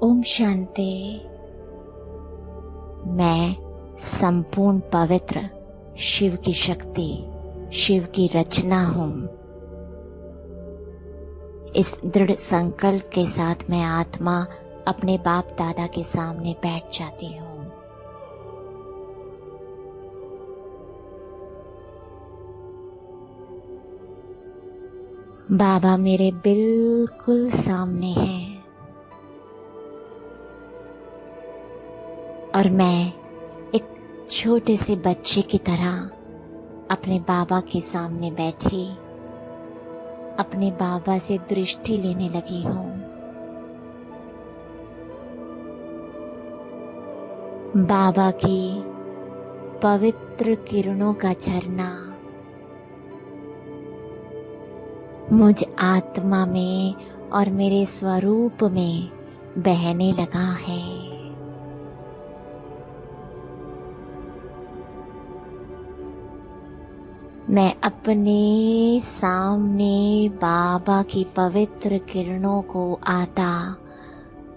ओम शांति। मैं संपूर्ण पवित्र शिव की शक्ति, शिव की रचना हूँ। इस दृढ़ संकल्प के साथ मैं आत्मा अपने बाप दादा के सामने बैठ जाती हूँ। बाबा मेरे बिल्कुल सामने हैं और मैं एक छोटे से बच्चे की तरह अपने बाबा के सामने बैठी अपने बाबा से दृष्टि लेने लगी हूँ। बाबा की पवित्र किरणों का झरना मुझ आत्मा में और मेरे स्वरूप में बहने लगा है। मैं अपने सामने बाबा की पवित्र किरणों को आता,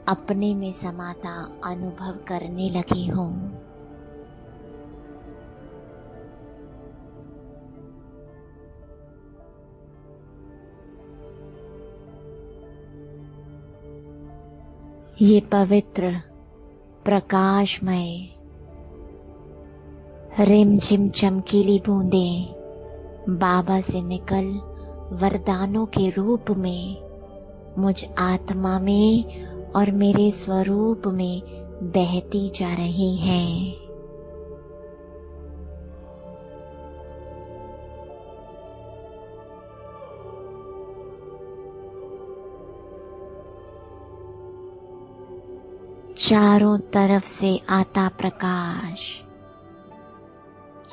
अपने में समाता अनुभव करने लगी हूँ। ये पवित्र प्रकाशमय रिमझिम चमकीली बूंदें बाबा से निकल वरदानों के रूप में मुझ आत्मा में और मेरे स्वरूप में बहती जा रही हैं। चारों तरफ से आता प्रकाश,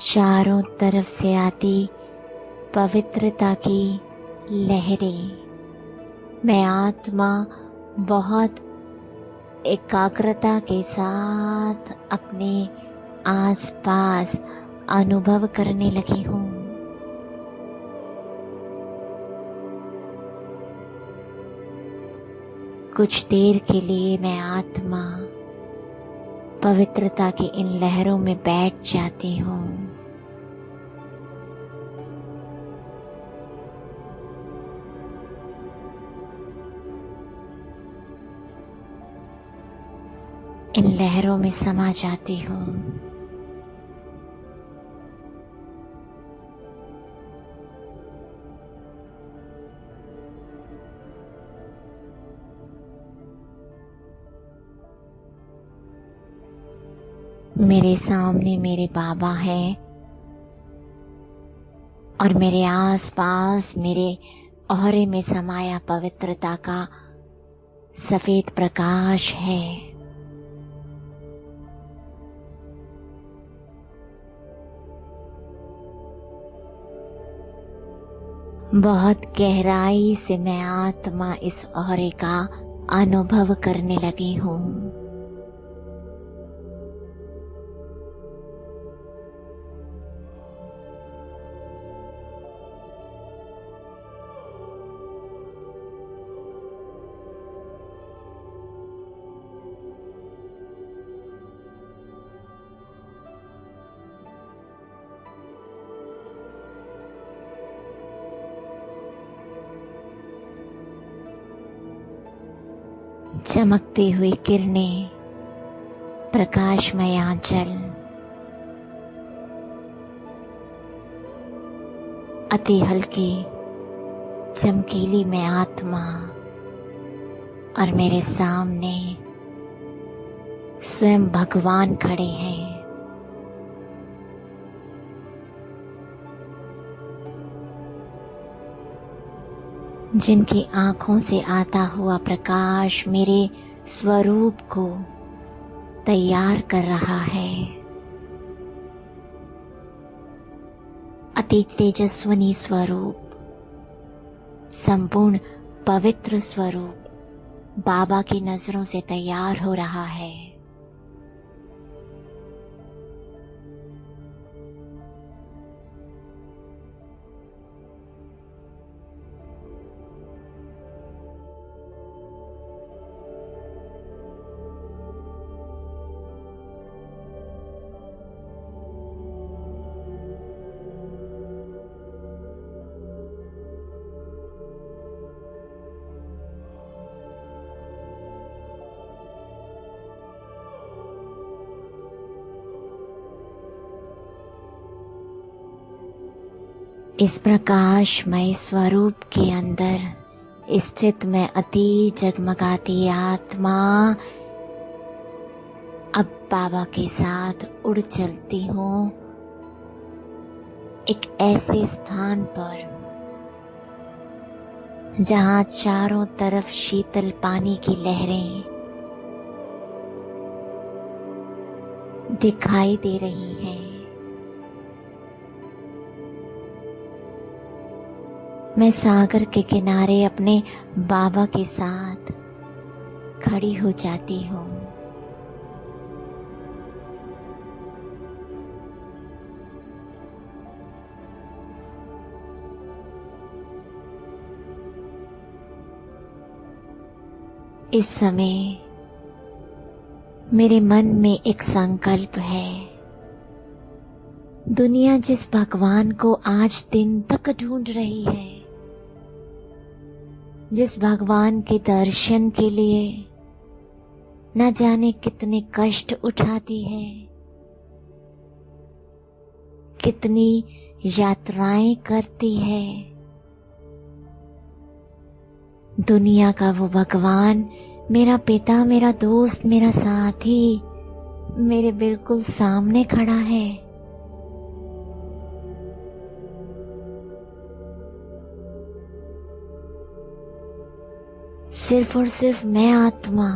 चारों तरफ से आती पवित्रता की लहरें। मैं आत्मा बहुत एकाग्रता के साथ अपने आसपास अनुभव करने लगी हूँ। कुछ देर के लिए मैं आत्मा पवित्रता की इन लहरों में बैठ जाती हूँ। इन लहरों में समा जाती हूँ। मेरे सामने मेरे बाबा है और मेरे आसपास मेरे औरे में समाया पवित्रता का सफेद प्रकाश है। बहुत गहराई से मैं आत्मा इस औरे का अनुभव करने लगी हूँ। चमकती हुई किरणें, प्रकाशमय आंचल, अति हल्की चमकीली मैं आत्मा और मेरे सामने स्वयं भगवान खड़े हैं। जिनकी आंखों से आता हुआ प्रकाश मेरे स्वरूप को तैयार कर रहा है। अति तेजस्वनी स्वरूप, संपूर्ण पवित्र स्वरूप बाबा की नजरों से तैयार हो रहा है। इस प्रकाशमय स्वरूप के अंदर स्थित मैं अति जगमगाती आत्मा अब बाबा के साथ उड़ चलती हूँ एक ऐसे स्थान पर जहाँ चारों तरफ शीतल पानी की लहरें दिखाई दे रही हैं। मैं सागर के किनारे अपने बाबा के साथ खड़ी हो जाती हूँ। इस समय मेरे मन में एक संकल्प है। दुनिया जिस भगवान को आज दिन तक ढूंढ रही है, जिस भगवान के दर्शन के लिए न जाने कितने कष्ट उठाती है, कितनी यात्राएं करती है, दुनिया का वो भगवान मेरा पिता, मेरा दोस्त, मेरा साथी मेरे बिल्कुल सामने खड़ा है। सिर्फ और सिर्फ मैं आत्मा,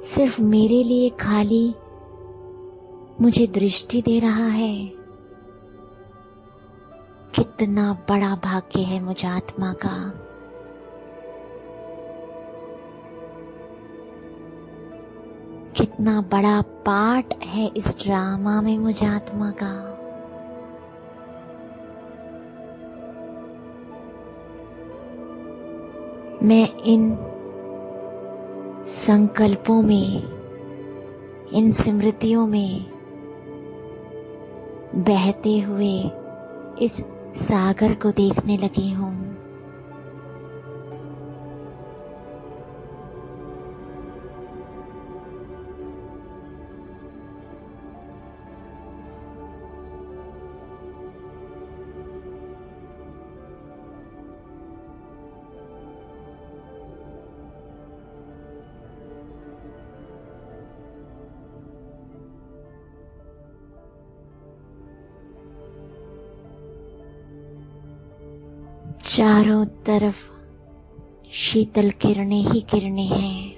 सिर्फ मेरे लिए खाली मुझे दृष्टि दे रहा है। कितना बड़ा भाग्य है मुझ आत्मा का। कितना बड़ा पार्ट है इस ड्रामा में मुझ आत्मा का। मैं इन संकल्पों में, इन स्मृतियों में बहते हुए इस सागर को देखने लगी हूँ। चारों तरफ शीतल किरणें ही किरणें हैं।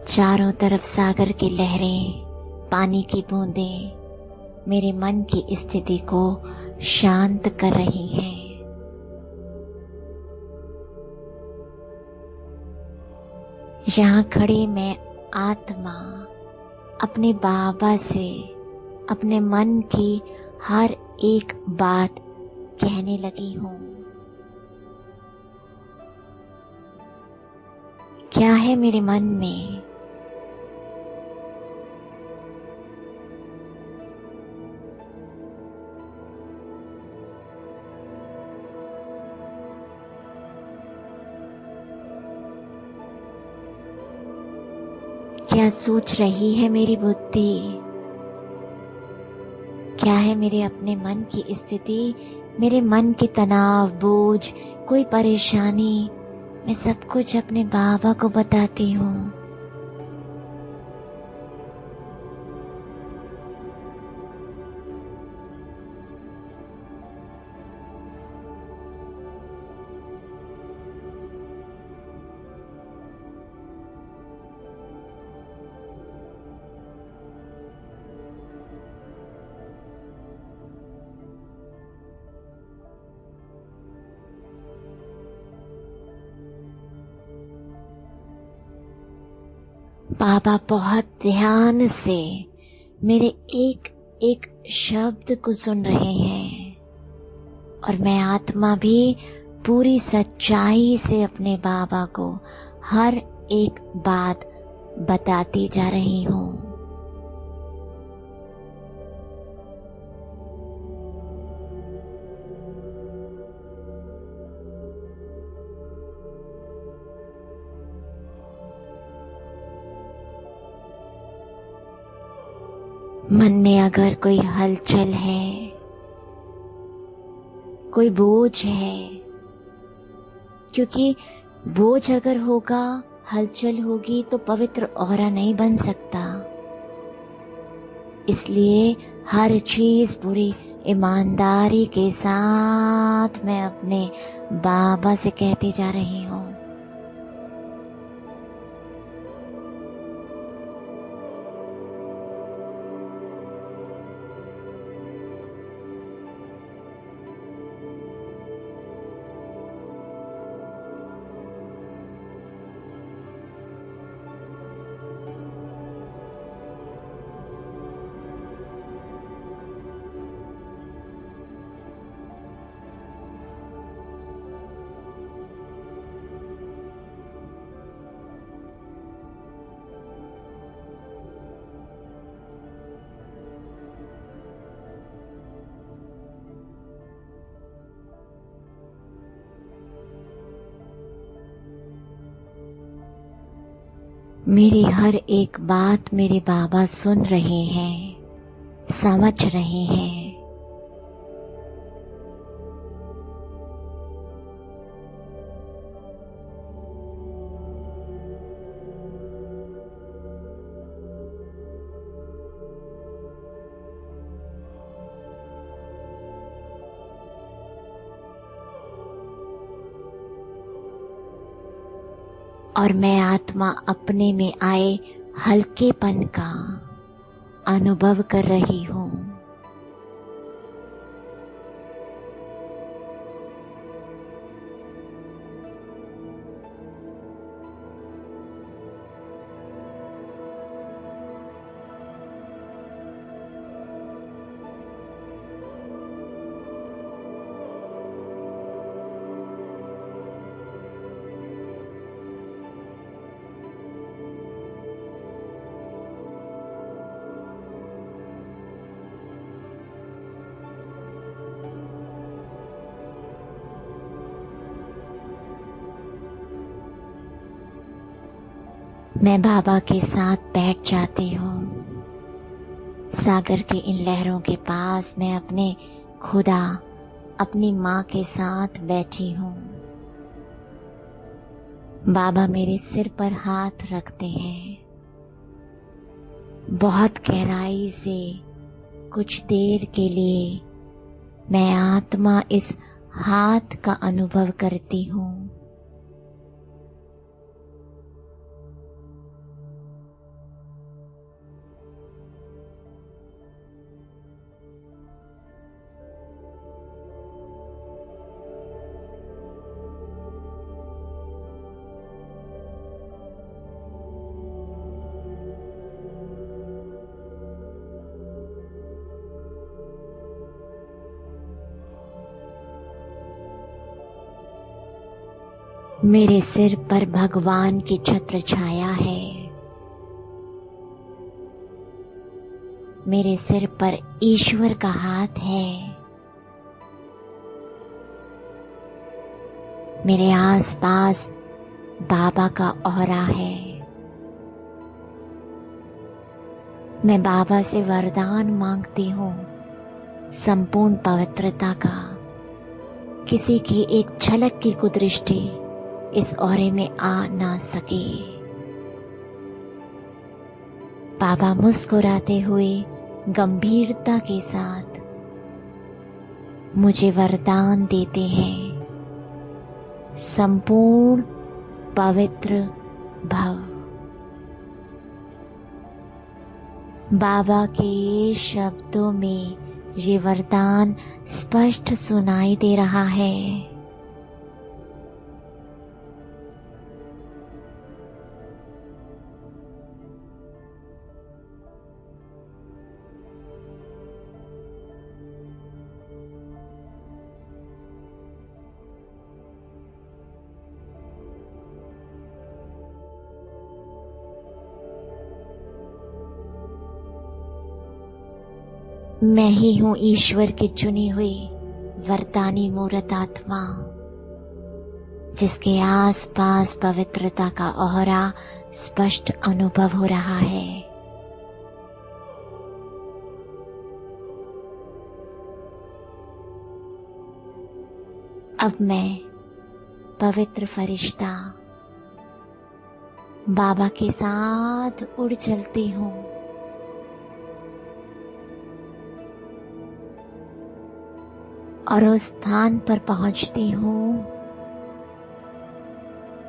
चारों तरफ सागर की लहरें, पानी की बूंदें मेरे मन की स्थिति को शांत कर रही हैं। यहाँ खड़े मैं आत्मा अपने बाबा से अपने मन की हर एक बात कहने लगी हूँ। क्या है मेरे मन में? क्या सोच रही है मेरी बुद्धि? क्या है मेरे अपने मन की स्थिति? मेरे मन के तनाव, बोझ, कोई परेशानी, मैं सब कुछ अपने बाबा को बताती हूँ। बाबा बहुत ध्यान से मेरे एक एक शब्द को सुन रहे हैं और मैं आत्मा भी पूरी सच्चाई से अपने बाबा को हर एक बात बताती जा रही हूँ। मन में अगर कोई हलचल है, कोई बोझ है, क्योंकि बोझ अगर होगा, हलचल होगी तो पवित्र ऑरा नहीं बन सकता। इसलिए हर चीज पूरी ईमानदारी के साथ मैं अपने बाबा से कहती जा रही हूँ। मेरी हर एक बात मेरे बाबा सुन रहे हैं, समझ रहे हैं। और मैं आत्मा अपने में आए हल्केपन का अनुभव कर रही हूँ। मैं बाबा के साथ बैठ जाती हूँ। सागर के इन लहरों के पास मैं अपने खुदा, अपनी माँ के साथ बैठी हूँ। बाबा मेरे सिर पर हाथ रखते हैं। बहुत गहराई से कुछ देर के लिए मैं आत्मा इस हाथ का अनुभव करती हूँ। मेरे सिर पर भगवान की छत्र छाया है। मेरे सिर पर ईश्वर का हाथ है। मेरे आसपास बाबा का ऑरा है। मैं बाबा से वरदान मांगती हूँ, संपूर्ण पवित्रता का। किसी की एक झलक की कुदृष्टि इस ऑरे में आ ना सके। बाबा मुस्कुराते हुए गंभीरता के साथ मुझे वरदान देते हैं, संपूर्ण पवित्र भव। बाबा के ये शब्दों में ये वरदान स्पष्ट सुनाई दे रहा है। मैं ही हूँ ईश्वर की चुनी हुई वरदानी मूर्त आत्मा, जिसके आसपास पवित्रता का ऑरा स्पष्ट अनुभव हो रहा है। अब मैं पवित्र फरिश्ता बाबा के साथ उड़ चलती हूँ। और उस स्थान पर पहुँचती हूँ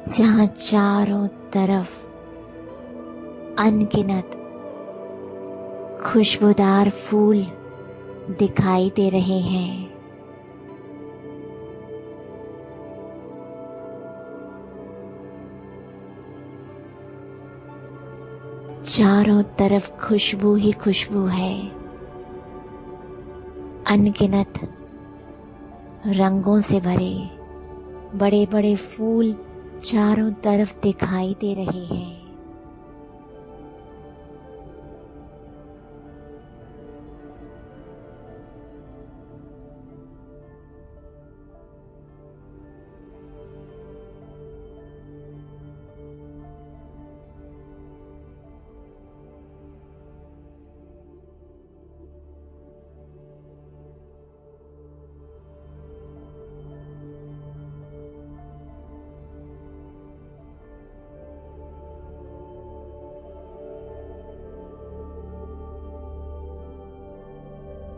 जहाँ चारों तरफ अनगिनत खुशबूदार फूल दिखाई दे रहे हैं। चारों तरफ खुशबू ही खुशबू है। अनगिनत रंगों से भरे बड़े बड़े फूल चारों तरफ दिखाई दे रहे हैं।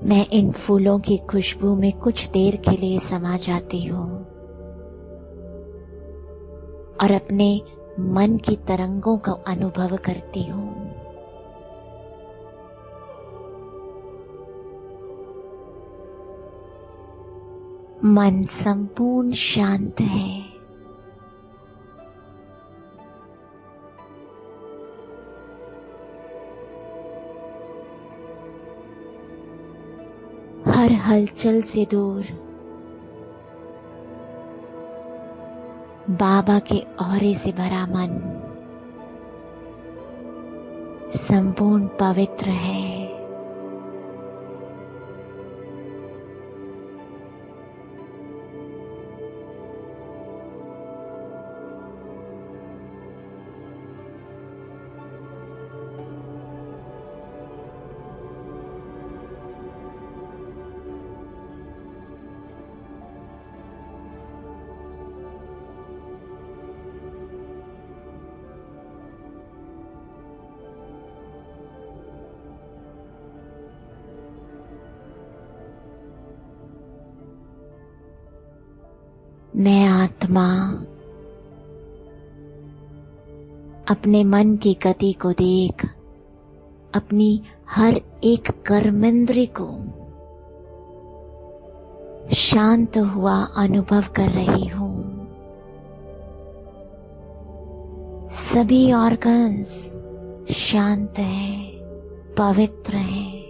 मैं इन फूलों की खुशबू में कुछ देर के लिए समा जाती हूँ और अपने मन की तरंगों का अनुभव करती हूँ। मन संपूर्ण शांत है। हर हलचल से दूर बाबा के औरे से भरा मन संपूर्ण पवित्र है। मैं आत्मा अपने मन की गति को देख अपनी हर एक कर्मेंद्रिय को शांत हुआ अनुभव कर रही हूँ। सभी ऑर्गन्स शांत हैं, पवित्र हैं।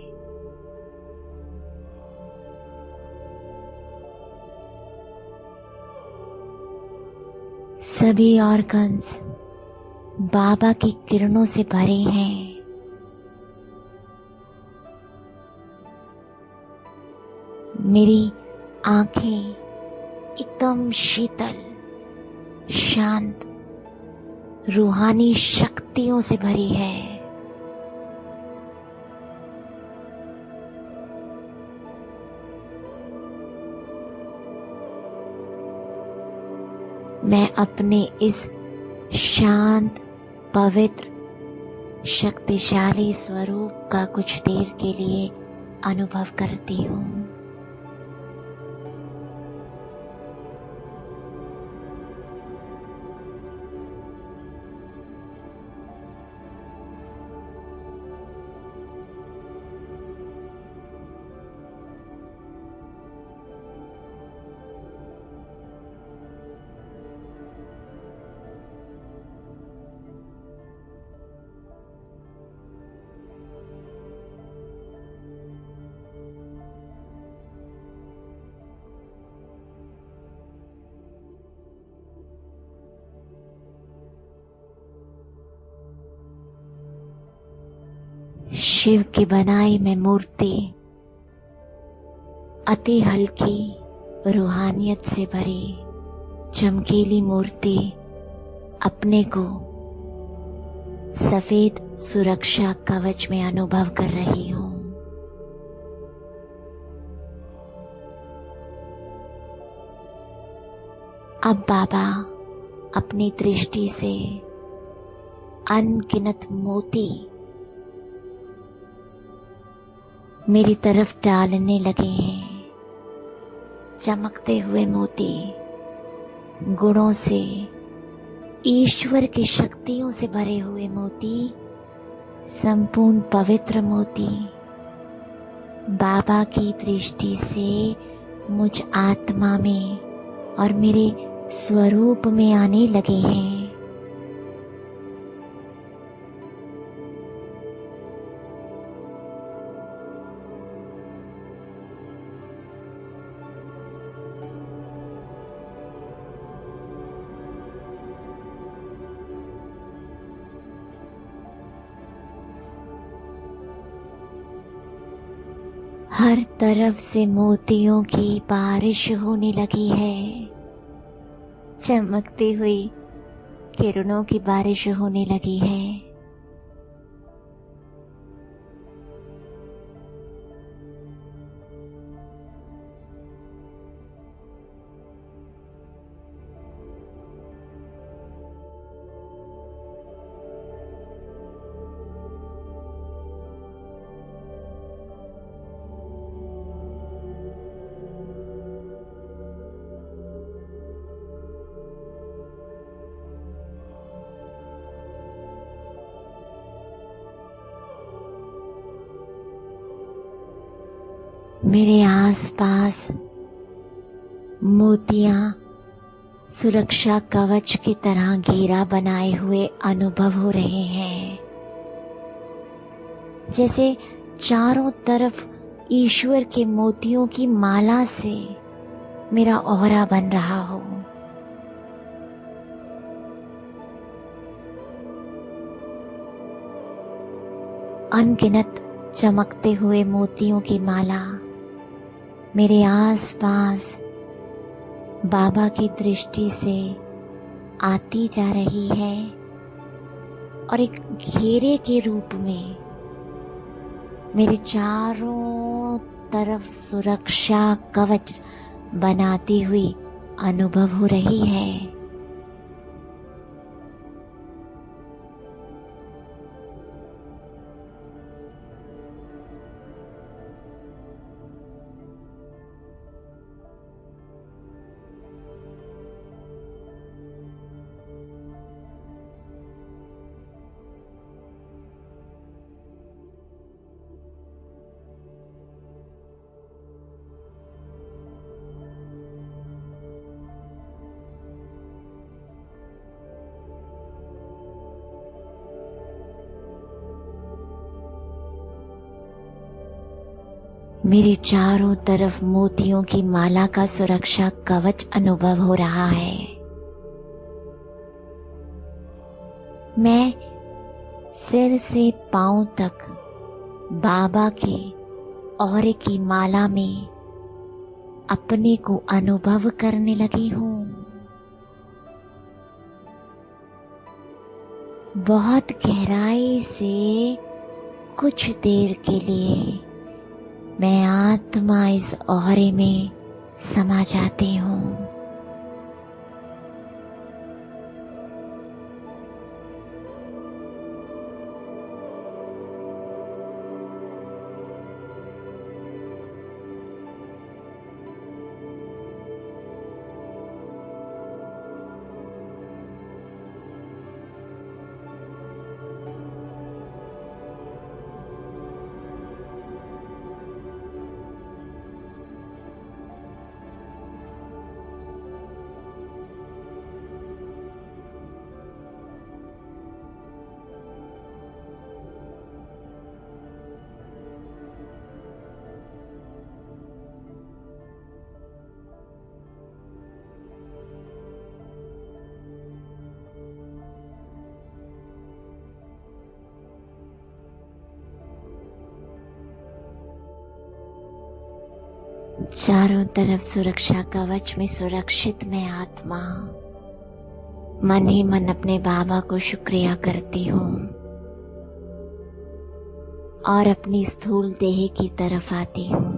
सभी ऑर्गन्स बाबा की किरणों से भरे हैं। मेरी आंखें एकदम शीतल, शांत, रूहानी शक्तियों से भरी है। मैं अपने इस शांत, पवित्र, शक्तिशाली स्वरूप का कुछ देर के लिए अनुभव करती हूँ। शिव की बनाई में मूर्ति अति हल्की रूहानियत से भरी चमकीली मूर्ति अपने को सफेद सुरक्षा कवच में अनुभव कर रही हूँ। अब बाबा अपनी दृष्टि से अनगिनत मोती मेरी तरफ डालने लगे हैं। चमकते हुए मोती, गुणों से, ईश्वर की शक्तियों से भरे हुए मोती, संपूर्ण पवित्र मोती बाबा की दृष्टि से मुझ आत्मा में और मेरे स्वरूप में आने लगे हैं। हर तरफ से मोतियों की बारिश होने लगी है। चमकती हुई किरणों की बारिश होने लगी है। मेरे आसपास मोतियां सुरक्षा कवच की तरह घेरा बनाए हुए अनुभव हो रहे हैं, जैसे चारों तरफ ईश्वर के मोतियों की माला से मेरा औरा बन रहा हो। अनगिनत चमकते हुए मोतियों की माला मेरे आसपास बाबा की दृष्टि से आती जा रही है और एक घेरे के रूप में मेरे चारों तरफ सुरक्षा कवच बनाती हुई अनुभव हो रही है। मेरे चारों तरफ मोतियों की माला का सुरक्षा कवच अनुभव हो रहा है। मैं सिर से पांव तक बाबा के औरे की माला में अपने को अनुभव करने लगी हूँ। बहुत गहराई से कुछ देर के लिए मैं आत्मा इस औरे में समा जाती हूँ। चारों तरफ सुरक्षा कवच में सुरक्षित मैं आत्मा मन ही मन अपने बाबा को शुक्रिया करती हूँ और अपनी स्थूल देह की तरफ आती हूँ।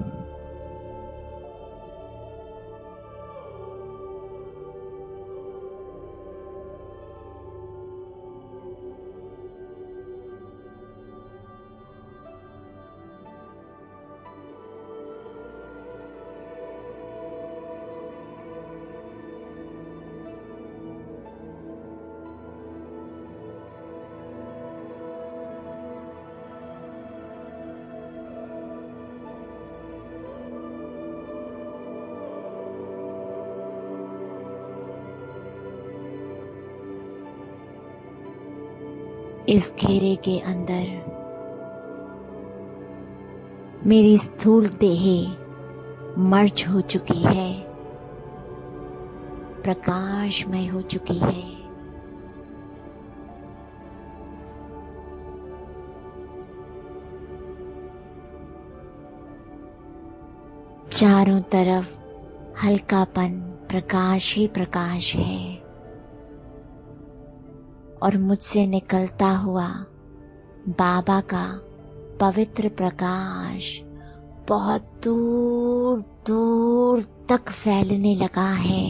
इस घेरे के अंदर मेरी स्थूल देह मर्ज हो चुकी है, प्रकाशमय हो चुकी है। चारों तरफ हल्कापन, प्रकाश ही प्रकाश है और मुझसे निकलता हुआ बाबा का पवित्र प्रकाश बहुत दूर दूर तक फैलने लगा है।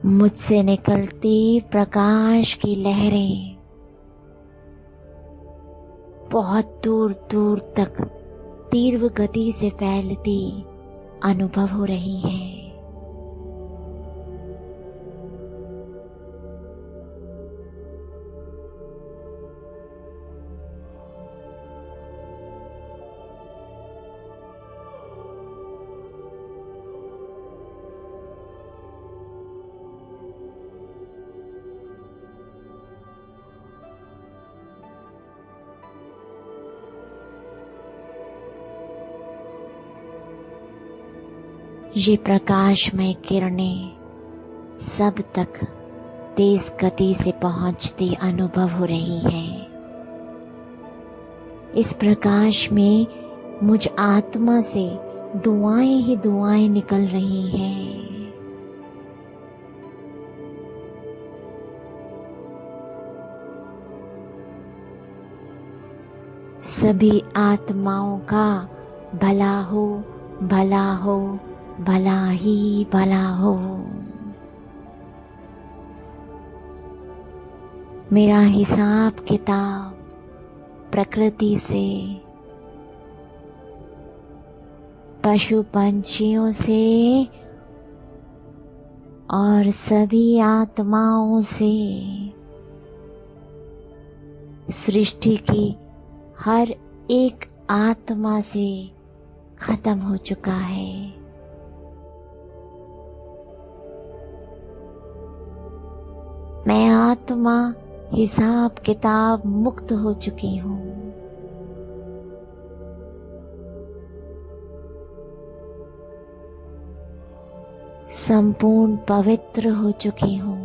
मुझसे निकलती प्रकाश की लहरें बहुत दूर दूर तक तीव्र गति से फैलती अनुभव हो रही है। ये प्रकाशमय किरणें सब तक तेज गति से पहुंचती अनुभव हो रही है। इस प्रकाश में मुझ आत्मा से दुआएं ही दुआएं निकल रही हैं। सभी आत्माओं का भला हो, भला हो, भला ही भला हो। मेरा हिसाब किताब प्रकृति से, पशु पंछियों से और सभी आत्माओं से, सृष्टि की हर एक आत्मा से खत्म हो चुका है। मैं आत्मा हिसाब किताब मुक्त हो चुकी हूँ। संपूर्ण पवित्र हो चुकी हूँ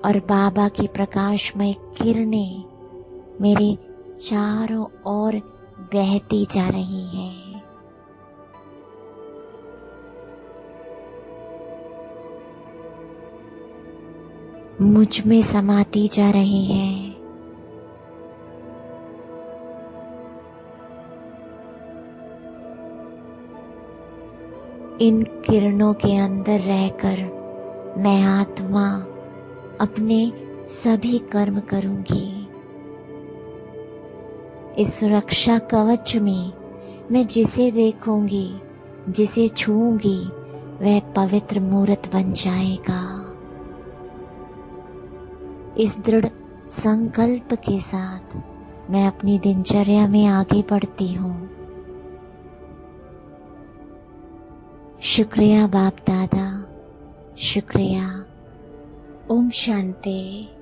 और बाबा की प्रकाशमय किरणें मेरे चारों ओर बहती जा रही है। मुझ में समाती जा रही है। इन किरणों के अंदर रहकर मैं आत्मा अपने सभी कर्म करूंगी। इस सुरक्षा कवच में मैं जिसे देखूंगी, जिसे छूऊंगी, वह पवित्र मूर्त बन जाएगा। इस दृढ़ संकल्प के साथ मैं अपनी दिनचर्या में आगे बढ़ती हूँ। शुक्रिया बाप दादा, शुक्रिया। ओम शांति।